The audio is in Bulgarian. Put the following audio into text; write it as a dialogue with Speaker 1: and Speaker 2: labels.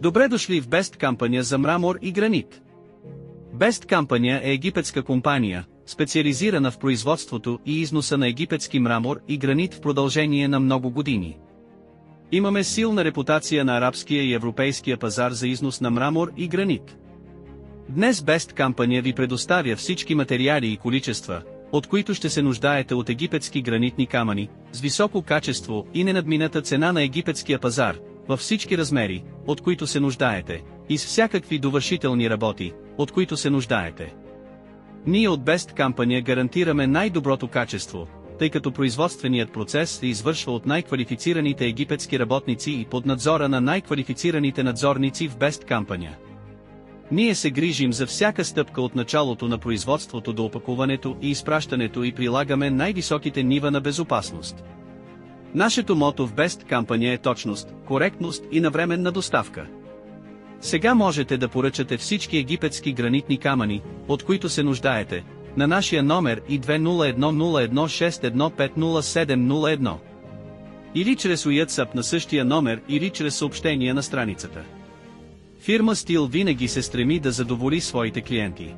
Speaker 1: Добре дошли в Best Company за мрамор и гранит. Best Company е египетска компания, специализирана в производството и износа на египетски мрамор и гранит в продължение на много години. Имаме силна репутация на арабския и европейския пазар за износ на мрамор и гранит. Днес Best Company ви предоставя всички материали и количества, от които ще се нуждаете от египетски гранитни камъни, с високо качество и ненадмината цена на египетския пазар, във всички размери, от които се нуждаете, и с всякакви довършителни работи, от които се нуждаете. Ние от Best Company гарантираме най-доброто качество, тъй като производственият процес се извършва от най-квалифицираните египетски работници и под надзора на най-квалифицираните надзорници в Best Company. Ние се грижим за всяка стъпка от началото на производството до опакуването и изпращането и прилагаме най-високите нива на безопасност. Нашето мото в Best Company е точност, коректност и навременна доставка. Сега можете да поръчате всички египетски гранитни камъни, от които се нуждаете, на нашия номер и 201-01-61-50701. Или чрез WhatsApp на същия номер или чрез съобщения на страницата. Фирма Стил винаги се стреми да задоволи своите клиенти.